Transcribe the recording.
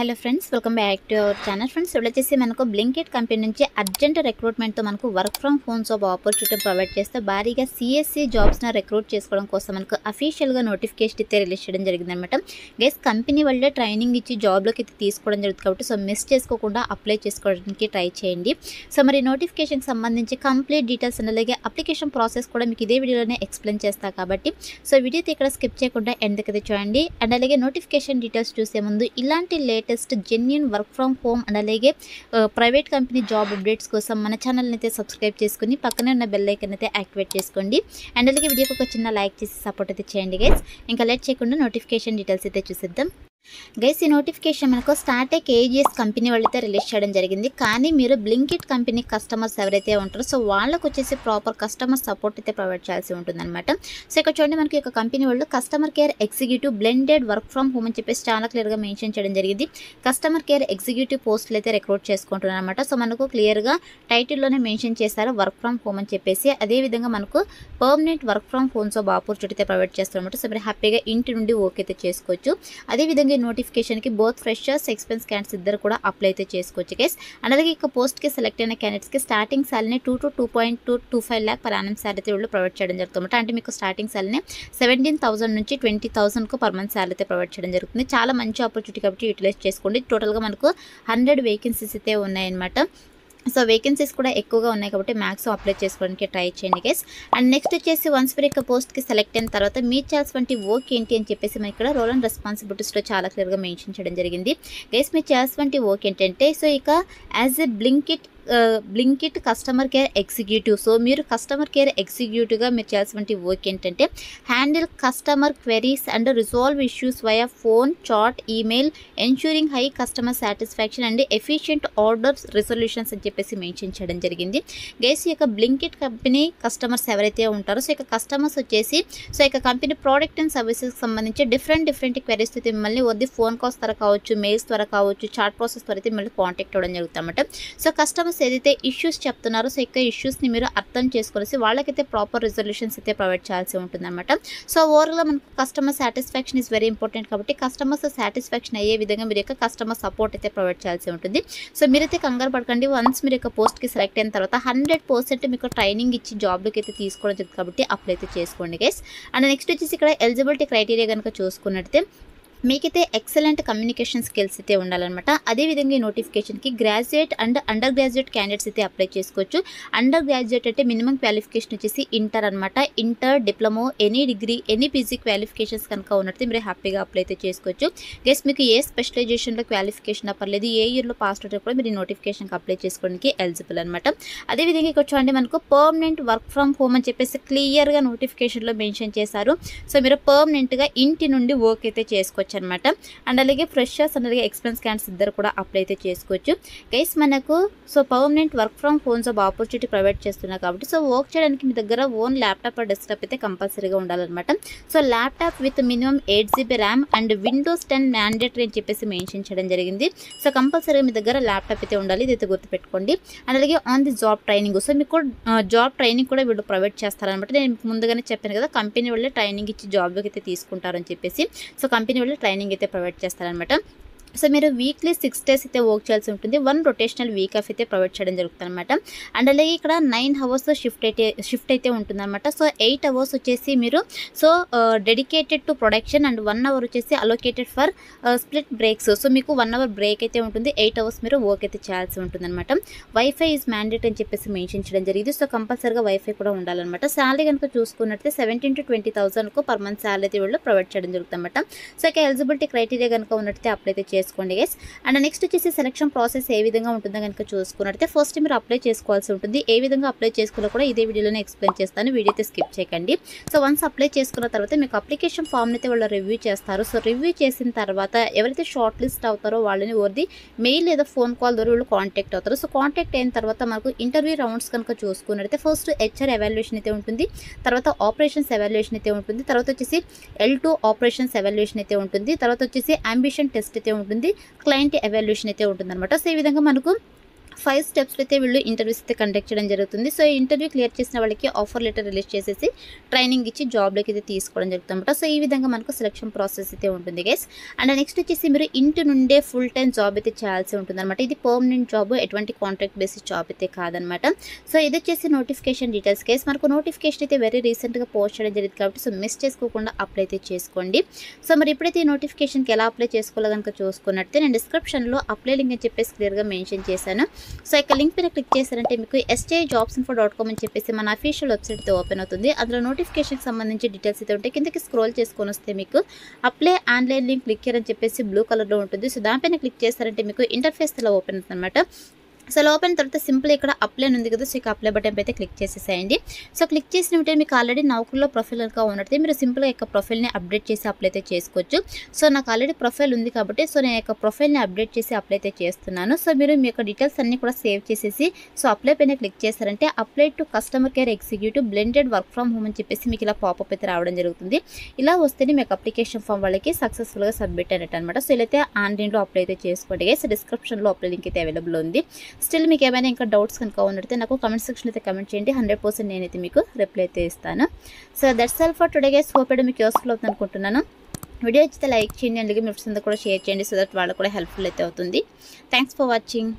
Hello friends, welcome back to our channel. Friends, ఇప్పుడు వచ్చేసి మనకు బ్లింకిట్ కంపెనీ నుంచి అర్జెంట్ రిక్రూట్మెంట్తో మనకు work from home job opportunity provide చేస్తే భారీగా సిఎస్సి జాబ్స్ని రిక్రూట్ చేసుకోవడం కోసం మనకు అఫీషియల్గా నోటిఫికేషన్ అయితే రిలీజ్ చేయడం జరిగిందనమాట. గైస్, కంపెనీ వాళ్ళే ట్రైనింగ్ ఇచ్చి జాబ్లోకి అయితే తీసుకోవడం జరుగుతుంది కాబట్టి మిస్ చేసుకోకుండా అప్లై చేసుకోవడానికి ట్రై చేయండి. సో మరి నోటిఫికేషన్కి సంబంధించి కంప్లీట్ డీటెయిల్స్ అండ్ అలాగే అప్లికేషన్ ప్రాసెస్ కూడా మీకు ఇదే వీడియోలోనే ఎక్స్ప్లెయిన్ చేస్తాను కాబట్టి వీడియో అయితే ఇక్కడ స్కిప్ చేయకుండా ఎందుకైతే చూడండి. అండ్ అలాగే నోటిఫికేషన్ డీటెయిల్స్ చూసే ముందు ఇలాంటి latest genuine work from home and అలాగే ప్రైవేట్ కంపెనీ జాబ్ అప్డేట్స్ కోసం మన ఛానల్ని అయితే సబ్స్క్రైబ్ చేసుకుని పక్కనే ఉన్న బెల్ ఐకాన్ అయితే యాక్టివేట్ చేసుకోండి. అండ్ అలాగే వీడియోకి ఒక చిన్న లైక్ చేసి సపోర్ట్ అయితే చేయండి గైస్. ఇంకా లేట్ చేయకుండా నోటిఫికేషన్ డీటెయిల్స్ అయితే చూసేద్దాం. గైస్, ఈ నోటిఫికేషన్ మనకు స్టార్టెక్ ఏజిఎస్ కంపెనీ వాళ్ళైతే రిలీజ్ చేయడం జరిగింది. కానీ మీరు బ్లింకిట్ కంపెనీ కస్టమర్స్ ఎవరైతే ఉంటారో వాళ్ళకు వచ్చేసి ప్రాపర్ కస్టమర్ సపోర్ట్ అయితే ప్రొవైడ్ చేయాల్సి ఉంటుందన్నమాట. ఇక్కడ చూడండి, మనకి ఒక కంపెనీ వాళ్ళు customer care executive blended work from home అని చెప్పేసి చాలా క్లియర్గా మెన్షన్ చేయడం జరిగింది. కస్టమర్ కేర్ ఎగ్జిక్యూటివ్ పోస్టులు అయితే రిక్రూట్ చేసుకుంటున్నారు అనమాట. మనకు క్లియర్గా టైటిల్లోనే మెన్షన్ చేశారు వర్క్ ఫ్రమ్ హోమ్ అని చెప్పేసి. అదేవిధంగా మనకు permanent work from home job opportunity అయితే ప్రొవైడ్ చేస్తారు అనమాట. మీరు హ్యాపీగా ఇంటి నుండి వర్క్ అయితే చేసుకోవచ్చు. అదేవిధంగా నోటిఫికేషన్కి బోత్ ఫ్రెషర్స్ ఎక్స్పీరియన్స్ క్యాండిడేట్స్ ఇద్దరు కూడా అప్లై అయితే చేసుకోవచ్చు గైస్. అలాగే ఇక పోస్ట్కి సెలెక్ట్ అయిన క్యాండిడేట్స్కి starting salary 2 to 2.225 lakh per annum salary అయితే ప్రొవైడ్ చేయడం జరుగుతుంది. అంటే మీకు స్టార్టింగ్ సాలరీ 17,000 నుంచి 20,000 పర్ మంత్ సాలరీ అయితే ప్రొవైడ్ చేయడం జరుగుతుంది. చాలా మంచి ఆపర్చునిటీ కాబట్టి యూటిలైజ్ చేసుకోండి. టోటల్గా మనకు 100 వేకెన్సీస్ అయితే ఉన్నాయన్నమాట. వేకెన్సీస్ కూడా ఎక్కువగా ఉన్నాయి కాబట్టి మ్యాక్సిమం అప్లై చేసుకోవడానికి ట్రై చేయండి గైస్. అండ్ నెక్స్ట్ వచ్చేసి వన్స్ మీరు ఇక పోస్ట్కి సెలెక్ట్ అయిన తర్వాత మీరు చేయాల్సిన వర్క్ ఏంటి అని చెప్పేసి మనకి ఇక్కడ రోల్ అండ్ రెస్పాన్సిబిలిటీస్లో చాలా క్లియర్గా మెన్షన్ చేయడం జరిగింది. గైస్, మీరు చేయాల్సిన వర్క్ ఏంటంటే ఇక as a Blinkit customer care executive. మీరు కస్టమర్ కేర్ ఎగ్జిక్యూటివ్గా మీరు చేయాల్సిన వర్క్ ఏంటంటే handle customer queries and resolve issues via phone, chat, email, ensuring high customer satisfaction and efficient orders resolutions అని చెప్పేసి మెన్షన్ చేయడం జరిగింది. గైస్, ఈ యొక్క బ్లింకిట్ కంపెనీ కస్టమర్స్ ఎవరైతే ఉంటారో ఇక కస్టమర్స్ వచ్చేసి ఇక కంపెనీ ప్రోడక్ట్ అండ్ సర్వీసెస్కి సంబంధించి డిఫరెంట్ క్వెరీస్ అయితే మిమ్మల్ని వద్ద ఫోన్ కాల్స్ ద్వారా కావచ్చు, మెయిల్స్ ద్వారా కావచ్చు, చాట్ ప్రాసెస్ ద్వారా అయితే మిమ్మల్ని కాంటాక్ట్ అవ్వడం జరుగుతుంది అన్నమాట. కస్టమర్స్ ఏదైతే ఇష్యూస్ చెప్తున్నారో ఇక ఇష్యూస్ని మీరు అర్థం చేసుకునేసి వాళ్ళకైతే ప్రాపర్ రిజల్యూషన్స్ అయితే ప్రొవైడ్ చేయాల్సి ఉంటుంది అనమాట. ఓవరాల్గా మనకు customer satisfaction is very important కాబట్టి కస్టమర్స్ సాటిస్ఫాక్షన్ అయ్యే విధంగా మీరు యొక్క కస్టమర్ సపోర్ట్ అయితే ప్రొవైడ్ చేయాల్సి ఉంటుంది. మీరైతే కంగారు పడకండి. వన్స్ మీరు యొక్క పోస్ట్కి సెలెక్ట్ అయిన తర్వాత 100% మీకు ట్రైనింగ్ ఇచ్చి జాబ్లోకి అయితే తీసుకోవడం జరుగుతుంది కాబట్టి అప్లై అయితే చేసుకోండి గైస్. అండ్ నెక్స్ట్ వచ్చేసి ఇక్కడ ఎలిజిబిలిటీ క్రైటీరియా కనుక చూసుకున్నట్లయితే మీకైతే ఎక్సలెంట్ కమ్యూనికేషన్ స్కిల్స్ అయితే ఉండాలన్నమాట. అదేవిధంగా ఈ నోటిఫికేషన్కి graduate and under graduate candidates అయితే అప్లై చేసుకోవచ్చు. అండర్ గ్రాడ్యుయేట్ అంటే మినిమం క్వాలిఫికేషన్ వచ్చేసి ఇంటర్ అనమాట. Inter, diploma, any degree, any PG qualifications కనుక ఉన్నట్టు మీరు హ్యాపీగా అప్లై అయితే చేసుకోవచ్చు. గెస్ మీకు ఏ స్పెషలైజేషన్లో క్వాలిఫికేషన్ పర్లేదు, ఏ ఇయర్లో పాస్ అవుట్ కూడా మీరు ఈ నోటిఫికేషన్కి అప్లై చేసుకోవడానికి ఎలిజిబుల్ అనమాట. అదేవిధంగా ఇక్కడ చూడండి, మనకు పర్మనెంట్ వర్క్ ఫ్రమ్ హోమ్ అని చెప్పేసి క్లియర్గా నోటిఫికేషన్లో మెన్షన్ చేశారు. మీరు పర్మనెంట్గా ఇంటి నుండి వర్క్ అయితే చేసుకోవచ్చు అనమాట. అండ్ అలాగే ఫ్రెషర్స్ అండ్ అలాగే ఎక్స్పీరియన్స్ క్యాండిడేట్స్ ఇద్దరు కూడా అప్లై అయితే చేసుకోవచ్చు గైస్. మనకు permanent work from home job opportunity provide చేస్తున్నారు కాబట్టి వర్క్ చేయడానికి మీ దగ్గర ఓన్ ల్యాప్టాప్ ఆర్ డెస్క్టాప్ అయితే కంపల్సరీగా ఉండాలన్నమాట. Laptop with minimum 8 GB RAM and Windows 10 mandatory అని చెప్పేసి మెన్షన్ చేయడం జరిగింది. కంపల్సరీగా మీ దగ్గర ల్యాప్టాప్ అయితే ఉండాలి, ఇదైతే గుర్తుపెట్టుకోండి. అండ్ అలాగే ఆన్ ది జాబ్ ట్రైనింగ్ మీకు జాబ్ ట్రైనింగ్ కూడా వీళ్ళు ప్రొవైడ్ చేస్తారనమాట. నేను ముందుగానే చెప్పాను కదా, కంపెనీ వాళ్ళే ట్రైనింగ్ ఇచ్చి జాబ్లోకి అయితే తీసుకుంటారని చెప్పేసి. కంపెనీ వాళ్ళే ట్రైనింగ్ అయితే ప్రొవైడ్ చేస్తారనమాట. మీరు వీక్లీ 6 days అయితే వర్క్ చేయాల్సి ఉంటుంది. 1 రొటేషనల్ వీక్ ఆఫ్ అయితే ప్రొవైడ్ చేయడం జరుగుతుంది అనమాట. అండ్ అలాగే ఇక్కడ 9 hours షిఫ్ట్ అయితే ఉంటుంది అనమాట. 8 hours వచ్చేసి మీరు dedicated to production and 1 hour వచ్చేసి అలోకేటెడ్ ఫర్ స్ప్లిట్ బ్రేక్స్. మీకు 1 hour బ్రేక్ అయితే ఉంటుంది. 8 hours మీరు వర్క్ అయితే చేయాల్సి ఉంటుంది అనమాట. వైఫై ఈజ్ మ్యాండేట్ అని చెప్పేసి మెన్షన్ చేయడం జరిగింది. కంపల్సరీగా వైఫై కూడా ఉండాలన్నమాట. శాలరీ కనుక చూసుకున్నట్లయితే 17,000 to 20,000 పర్ మంత్ శాలరీ అయితే వీళ్ళు ప్రొవైడ్ చేయడం జరుగుతుంది అనమాట. ఇక ఎలిజిబిలిటీ క్రైటీరియా కనుక ఉన్నట్లయితే అప్లై అయితే చేసుకోండి గైస్. అండ్ నెక్స్ట్ వచ్చేసి సెలక్షన్ ప్రాసెస్ ఏ విధంగా ఉంటుందో కనుక చూసుకున్నట్లయితే ఫస్ట్ మీరు అప్లై చేసుకోవాల్సి ఉంటుంది. ఏ విధంగా అప్లై చేసుకోవాలో కూడా ఇదే వీడియోలోనే ఎక్స్ప్లెయిన్ చేస్తాను, వీడియో అయితే స్కిప్ చేయకండి. వన్స్ అప్లై చేసుకున్న తర్వాత మీకు అప్లికేషన్ ఫామ్ని అయితే వాళ్ళు రివ్యూ చేస్తారు. రివ్యూ చేసిన తర్వాత ఎవరైతే షార్ట్ లిస్ట్ అవుతారో వాళ్ళని ఓర్ది మెయిల్ లేదా ఫోన్ కాల్ ద్వారా వీళ్ళు కాంటాక్ట్ అవుతారు. కాంటాక్ట్ అయిన తర్వాత మనకు ఇంటర్వ్యూ రౌండ్స్ కనుక చూసుకున్నట్లయితే ఫస్ట్ హెచ్ఆర్ ఎవాల్యుయేషన్ అయితే ఉంటుంది, తర్వాత ఆపరేషన్స్ ఎవాల్యుయేషన్ అయితే ఉంటుంది, తర్వాత వచ్చేసి L2 ఆపరేషన్స్ ఎవాల్యుయేషన్ అయితే ఉంటుంది, తర్వాత వచ్చేసి అంబిషన్ టెస్ట్ అయితే ఉంటుంది, క్లయింట్ ఎవాల్యుయేషన్ అయితే ఉంటుంది అనమాట. ఈ విధంగా మనకు 5 స్టెప్స్లో అయితే వీళ్ళు ఇంటర్వ్యూస్ అయితే కండక్ట్ చేయడం జరుగుతుంది. సో ఈ ఇంటర్వ్యూ క్లియర్ చేసిన వాళ్ళకి ఆఫర్ లెటర్ రిలీజ్ చేసేసి ట్రైనింగ్ ఇచ్చి జాబ్లోకి అయితే తీసుకోవడం జరుగుతుంది అనమాట. సో ఈ విధంగా మనకు సెలక్షన్ ప్రాసెస్ అయితే ఉంటుంది గైస్. అండ్ నెక్స్ట్ వచ్చేసి మీరు ఇంటి నుండే ఫుల్ టైం జాబ్ అయితే చేయాల్సి ఉంటుంది అనమాట. ఇది పర్మనెంట్ జాబ్, ఎటువంటి కాంట్రాక్ట్ బేసిస్ జాబ్ అయితే కాదనమాట. సో ఇది వచ్చేసి నోటిఫికేషన్ డీటెయిల్స్ గైస్. మనకు నోటిఫికేషన్ అయితే వెరీ రీసెంట్గా పోస్ట్ చేయడం జరిగింది కాబట్టి సో మిస్ చేసుకోకుండా అప్లై అయితే చేసుకోండి. సో మరి ఇప్పుడైతే ఈ నోటిఫికేషన్కి ఎలా అప్లై చేసుకోవాలో కనుక చూసుకున్నట్టే నేను డిస్క్రిప్షన్లో అప్లై లింక్ అని చెప్పేసి క్లియర్గా మెన్షన్ చేశాను. సో ఇక లింక్ పైన క్లిక్ చేశారంటే మీకు sjobsinfo.com అని చెప్పేసి మన అఫీషియల్ వెబ్సైట్ అయితే ఓపెన్ అవుతుంది. అందులో నోటిఫికేషన్కి సంబంధించి డీటెయిల్స్ అయితే ఉంటాయి. కిందకి స్క్రోల్ చేసుకొని వస్తే మీకు అప్లై ఆన్లైన్ లింక్ క్లిక్ అని చెప్పేసి బ్లూ కలర్లో ఉంటుంది. సో దానిపైన క్లిక్ చేస్తారంటే మీకు ఇంటర్ఫేస్ ఇలా ఓపెన్ అవుతుంది అనమాట. సో ఓపెన్ తర్వాత సింపుల్ ఇక్కడ అప్లై ఉంది కదా, సో ఇక అప్లై బటన్ అయితే క్లిక్ చేసేసేయండి. సో క్లిక్ చేసిన వెంటనే మీకు ఆల్రెడీ నౌకరీలో ప్రొఫైల్ కనుక ఉన్నట్టు మీరు సింపుల్గా యొక్క ప్రొఫైల్ని అప్డేట్ చేసి అప్లై అయితే చేసుకోవచ్చు. సో నాకు ఆల్రెడీ ప్రొఫైల్ ఉంది కాబట్టి సో నేను యొక్క ప్రొఫైల్ని అప్డేట్ చేసి అప్లై అయితే చేస్తున్నాను. సో మీరు మీ యొక్క డీటెయిల్స్ అన్నీ కూడా సేవ్ చేసేసి సో అప్లై పైన క్లిక్ చేస్తారంటే apply to customer care executive blended work from home అని చెప్పేసి మీకు ఇలా పాపప్ అయితే రావడం జరుగుతుంది. ఇలా వస్తేనే మీకు అప్లికేషన్ ఫామ్ వాళ్ళకి సక్సెస్ఫుల్గా సబ్మిట్ అయినట్టు అనమాట. సో ఇలా అయితే ఆన్లైన్లో అప్లై అయితే చేసుకోండి. సో డిస్క్రిప్షన్లో అప్లై లింక్ అయితే అవైలబుల్ ఉంది. స్టిల్ మీకు ఏమైనా ఇంకా డౌట్స్ కనుక ఉన్నట్లయితే నాకు కామెంట్ సెక్షన్లో అయితే కామెంట్ చేయండి. 100% నేనైతే మీకు రిప్లై అయితే ఇస్తాను. So that's all for today guys. Hope మీకు యూస్ఫుల్ అవుతుంది అనుకుంటున్నాను. వీడియో ఇచ్చితే లైక్ చేయండి, అలాగే మీ ఫ్రెండ్స్ కూడా షేర్ చేయండి సో దట్ వాళ్ళకు కూడా హెల్ప్ఫుల్ అయితే అవుతుంది. Thanks for watching.